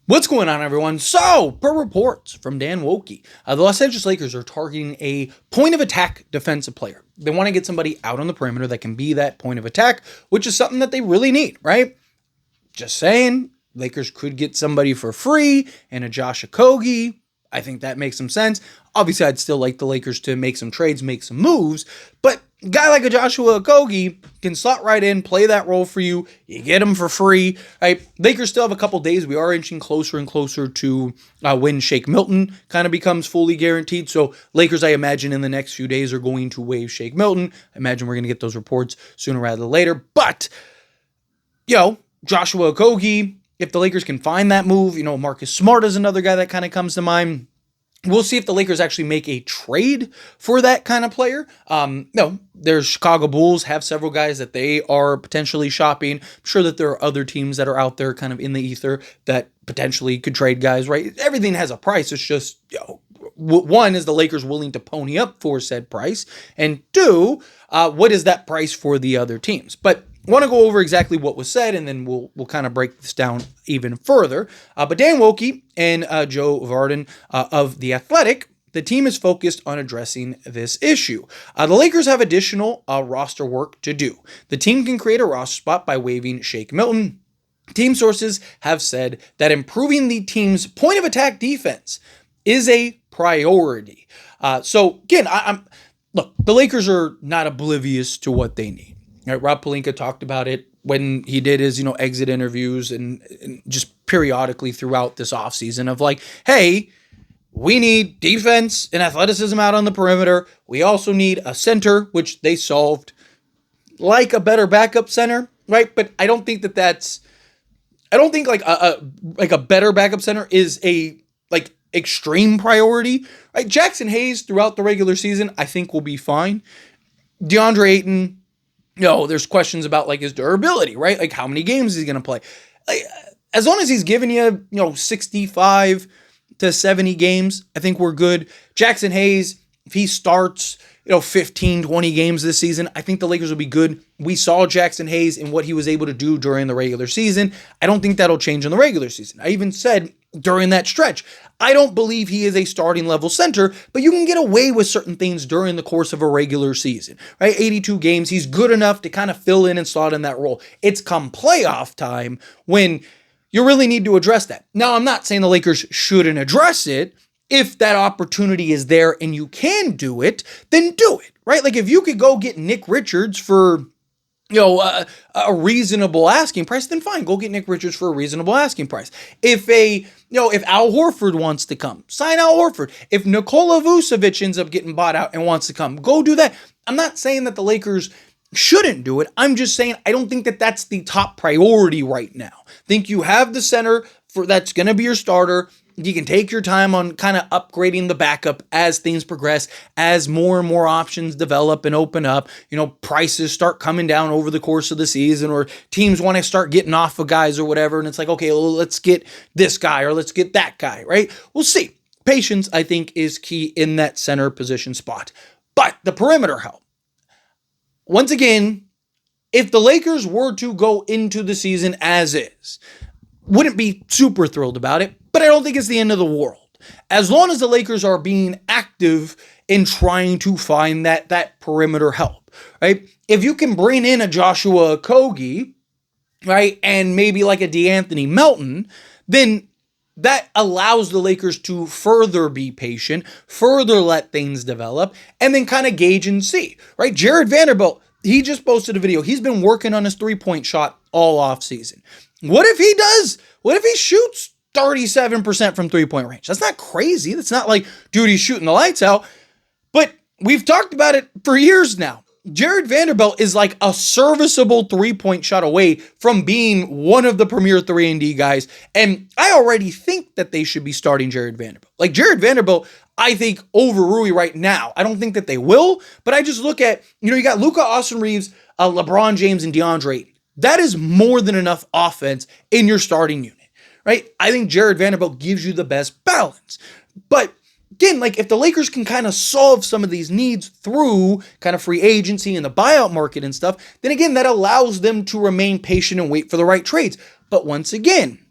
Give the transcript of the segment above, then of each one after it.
What's going on, everyone? So, per reports from Dan Wokey, the Los Angeles Lakers are targeting a point of attack defensive player. They want to get somebody out on the perimeter that can be that point of attack, which is something that they really need, right? Just saying, Lakers could get somebody for free and a Josh Okogie. I think that makes some sense. Obviously, I'd still like the Lakers to make some trades, make some moves, but a guy like a Joshua Okogie can slot right in, play that role for you. You get him for free. Right? Lakers still have a couple days. We are inching closer and closer to when Shake Milton kind of becomes fully guaranteed. So Lakers, I imagine, in the next few days are going to waive Shake Milton. I imagine we're going to get those reports sooner rather than later. But, Joshua Okogie, if the Lakers can find that move, Marcus Smart is another guy that kind of comes to mind. We'll see if the Lakers actually make a trade for that kind of player. There's Chicago Bulls have several guys that they are potentially shopping. I'm sure that there are other teams that are out there kind of in the ether that potentially could trade guys, right? Everything has a price. It's just, one, is the Lakers willing to pony up for said price? And two, what is that price for the other teams? But I want to go over exactly what was said, and then we'll kind of break this down even further. But Dan Wokey and Joe Vardon of The Athletic, the team is focused on addressing this issue. The Lakers have additional roster work to do. The team can create a roster spot by waiving Shake Milton. Team sources have said that improving the team's point of attack defense is a priority. So again, look, the Lakers are not oblivious to what they need. Right, Rob Pelinka talked about it when he did his, exit interviews and just periodically throughout this offseason of like, hey, we need defense and athleticism out on the perimeter. We also need a center, which they solved like a better backup center, right? But I don't think like a better backup center is a like extreme priority. Right? Jackson Hayes throughout the regular season, I think will be fine. DeAndre Ayton, there's questions about like his durability, right? Like how many games is he going to play? Like, as long as he's giving you, 65 to 70 games, I think we're good. Jackson Hayes, if he starts, 15, 20 games this season, I think the Lakers will be good. We saw Jackson Hayes and what he was able to do during the regular season. I don't think that'll change in the regular season. I even said during that stretch, I don't believe he is a starting level center, but you can get away with certain things during the course of a regular season, right? 82 games, he's good enough to kind of fill in and slot in that role. It's come playoff time when you really need to address that. Now, I'm not saying the Lakers shouldn't address it. If that opportunity is there and you can do it, then do it, right? Like if you could go get Nick Richards for a reasonable asking price, then fine, go get Nick Richards for a reasonable asking price. If Al Horford wants to come, sign Al Horford. If Nikola Vucevic ends up getting bought out and wants to come, go do that. I'm not saying that the Lakers shouldn't do it. I'm just saying I don't think that that's the top priority right now. I think you have the center that's going to be your starter. You can take your time on kind of upgrading the backup as things progress, as more and more options develop and open up. Prices start coming down over the course of the season, or teams want to start getting off of guys or whatever. And it's like, okay, well, let's get this guy or let's get that guy, right? We'll see. Patience, I think, is key in that center position spot. But the perimeter help. Once again, if the Lakers were to go into the season as is, wouldn't be super thrilled about it, but I don't think it's the end of the world. As long as the Lakers are being active in trying to find that perimeter help, right? If you can bring in a Joshua Okogie, right, and maybe like a DeAnthony Melton, then that allows the Lakers to further be patient, further let things develop, and then kind of gauge and see, right? Jared Vanderbilt, he just posted a video. He's been working on his three-point shot all offseason. What if he does? What if he shoots 37% from three-point range? That's not crazy. That's not like, dude, he's shooting the lights out. But we've talked about it for years now. Jared Vanderbilt is like a serviceable three-point shot away from being one of the premier 3-and-D guys. And I already think that they should be starting Jared Vanderbilt. Like Jared Vanderbilt, I think, over Rui right now. I don't think that they will, but I just look at, you got Luka, Austin Reeves, LeBron James, and DeAndre Ayton. That is more than enough offense in your starting unit, right? I think Jared Vanderbilt gives you the best balance. But again, like if the Lakers can kind of solve some of these needs through kind of free agency and the buyout market and stuff, then again, that allows them to remain patient and wait for the right trades. But once again,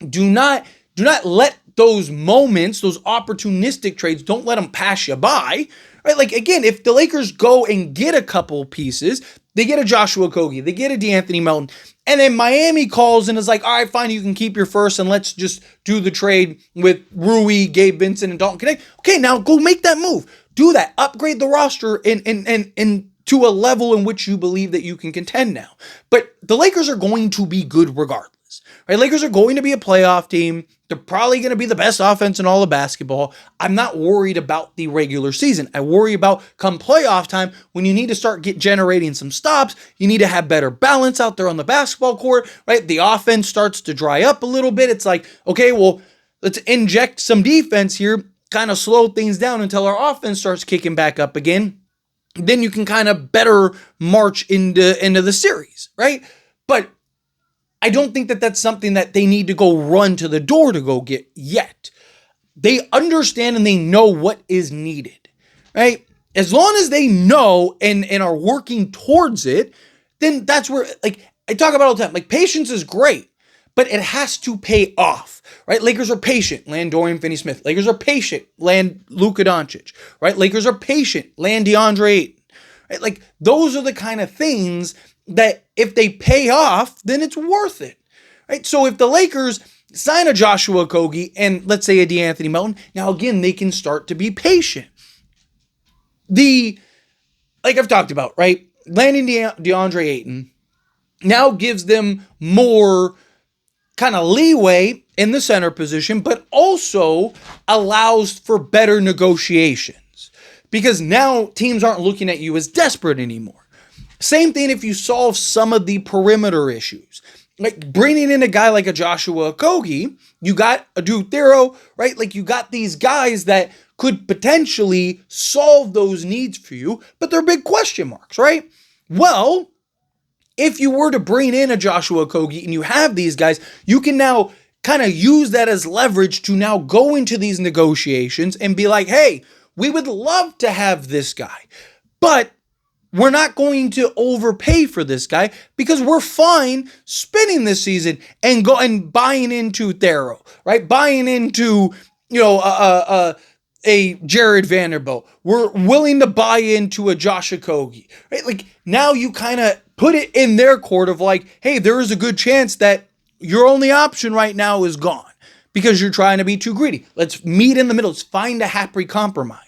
do not do not let those moments, those opportunistic trades, don't let them pass you by. Right? Like, again, if the Lakers go and get a couple pieces, they get a Joshua Okogie, they get a DeAnthony Melton, and then Miami calls and is like, all right, fine, you can keep your first and let's just do the trade with Rui, Gabe Vincent, and Dalton Connect. Okay, now go make that move. Do that. Upgrade the roster and to a level in which you believe that you can contend now. But the Lakers are going to be good regardless. Right? Lakers are going to be a playoff team. They're probably going to be the best offense in all of basketball. I'm not worried about the regular season. I worry about come playoff time when you need to start generating some stops. You need to have better balance out there on the basketball court, right? The offense starts to dry up a little bit. It's like, okay, well, let's inject some defense here, kind of slow things down until our offense starts kicking back up again. Then you can kind of better march into the series, right? But I don't think that that's something that they need to go run to the door to go get yet. They understand and they know what is needed, right? As long as they know and are working towards it, then that's where, like, I talk about all the time, like, patience is great, but it has to pay off, right? Lakers are patient, land Dorian Finney-Smith. Lakers are patient, land Luka Doncic, right? Lakers are patient, land DeAndre Ayton, right? Like, those are the kind of things that if they pay off, then it's worth it, right? So if the Lakers sign a Joshua Okogie and let's say a DeAnthony Melton, now again, they can start to be patient. Like I've talked about, right? Landing DeAndre Ayton now gives them more kind of leeway in the center position, but also allows for better negotiations because now teams aren't looking at you as desperate anymore. Same thing if you solve some of the perimeter issues. Like bringing in a guy like a Joshua Okogie, you got a Drew Thero, right? Like you got these guys that could potentially solve those needs for you, but they're big question marks, right? Well, if you were to bring in a Joshua Okogie and you have these guys, you can now kind of use that as leverage to now go into these negotiations and be like, hey, we would love to have this guy, but we're not going to overpay for this guy because we're fine spending this season and buying into Thero, right? Buying into, a Jared Vanderbilt. We're willing to buy into a Josh Okogie, right? Like now you kind of put it in their court of like, hey, there is a good chance that your only option right now is gone because you're trying to be too greedy. Let's meet in the middle. Let's find a happy compromise.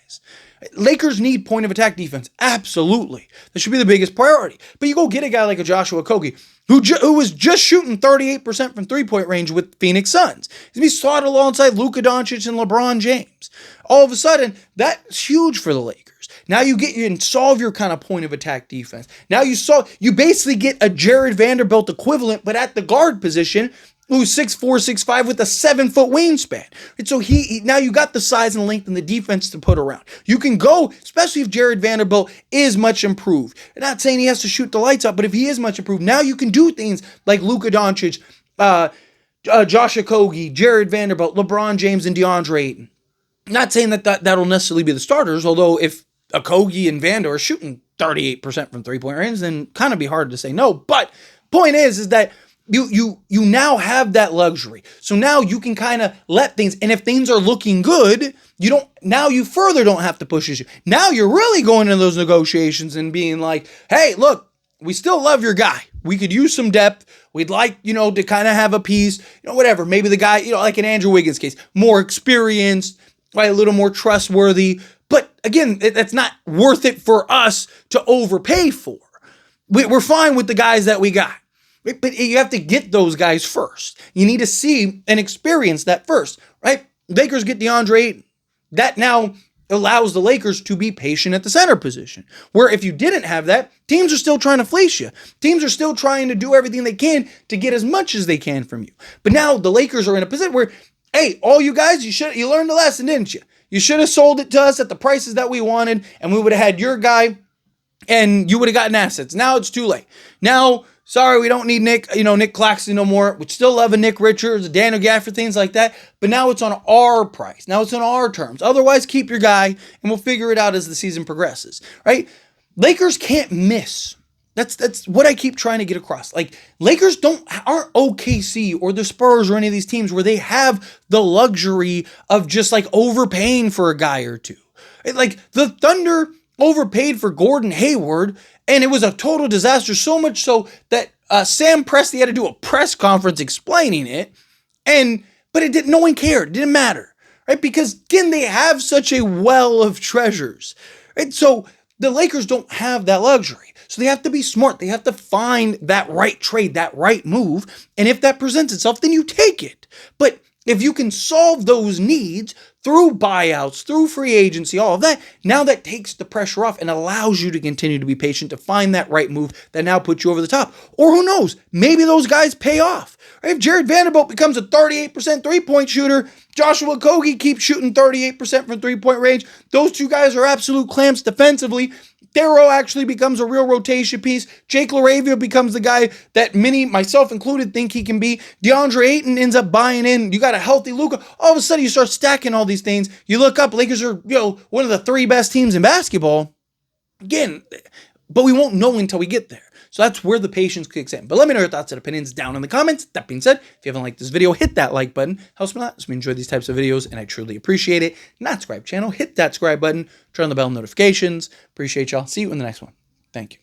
Lakers need point of attack defense. Absolutely. That should be the biggest priority. But you go get a guy like a Joshua Okogie who was just shooting 38% from three-point range with Phoenix Suns. He's going to be slotted alongside Luka Doncic and LeBron James. All of a sudden, that's huge for the Lakers. Now you and solve your kind of point of attack defense. Now you basically get a Jared Vanderbilt equivalent, but at the guard position, who's 6'4", 6'5", with a 7-foot wingspan. And so now you got the size and length and the defense to put around. You can go, especially if Jared Vanderbilt is much improved. I'm not saying he has to shoot the lights out, but if he is much improved, now you can do things like Luka Doncic, Josh Okogie, Jared Vanderbilt, LeBron James, and DeAndre Ayton. Not saying that'll necessarily be the starters, although if Okogie and Vander are shooting 38% from three-point range, then kind of be hard to say no. But point is that you now have that luxury. So now you can kind of let things, and if things are looking good, you further don't have to push issue. Now you're really going into those negotiations and being like, hey, look, we still love your guy. We could use some depth. We'd like, to kind of have a piece, whatever. Maybe the guy, like in Andrew Wiggins' case, more experienced, right, a little more trustworthy. But again, that's not worth it for us to overpay for. We're fine with the guys that we got. But you have to get those guys first. You need to see and experience that first, right? Lakers get DeAndre Ayton. That now allows the Lakers to be patient at the center position. Where if you didn't have that, teams are still trying to fleece you. Teams are still trying to do everything they can to get as much as they can from you. But now the Lakers are in a position where, hey, all you guys, you learned the lesson, didn't you? You should have sold it to us at the prices that we wanted, and we would have had your guy, and you would have gotten assets. Now it's too late. Now, sorry, we don't need Nick Claxton no more. We still love a Nick Richards, a Daniel Gafford, things like that. But now it's on our price. Now it's on our terms. Otherwise, keep your guy, and we'll figure it out as the season progresses, right? Lakers can't miss That's what I keep trying to get across. Like, Lakers aren't OKC or the Spurs or any of these teams where they have the luxury of just like overpaying for a guy or two. Like, the Thunder overpaid for Gordon Hayward, and it was a total disaster. So much so that Sam Presti had to do a press conference explaining it, but no one cared. It didn't matter, right? Because again, they have such a well of treasures, right? So the Lakers don't have that luxury. So they have to be smart. They have to find that right trade, that right move. And if that presents itself, then you take it. But if you can solve those needs through buyouts, through free agency, all of that, now that takes the pressure off and allows you to continue to be patient to find that right move that now puts you over the top. Or who knows, maybe those guys pay off. If Jared Vanderbilt becomes a 38% three-point shooter, Joshua Okogie keeps shooting 38% from three-point range. Those two guys are absolute clamps defensively. Darrow actually becomes a real rotation piece. Jake LaRavia becomes the guy that many, myself included, think he can be. DeAndre Ayton ends up buying in. You got a healthy Luka. All of a sudden, you start stacking all these things. You look up, Lakers are one of the 3 best teams in basketball. Again, but we won't know until we get there. So that's where the patience kicks in. But let me know your thoughts and opinions down in the comments. That being said, if you haven't liked this video, hit that like button. Helps me a lot. So we enjoy these types of videos, and I truly appreciate it. Not subscribe channel, hit that subscribe button. Turn on the bell notifications. Appreciate y'all. See you in the next one. Thank you.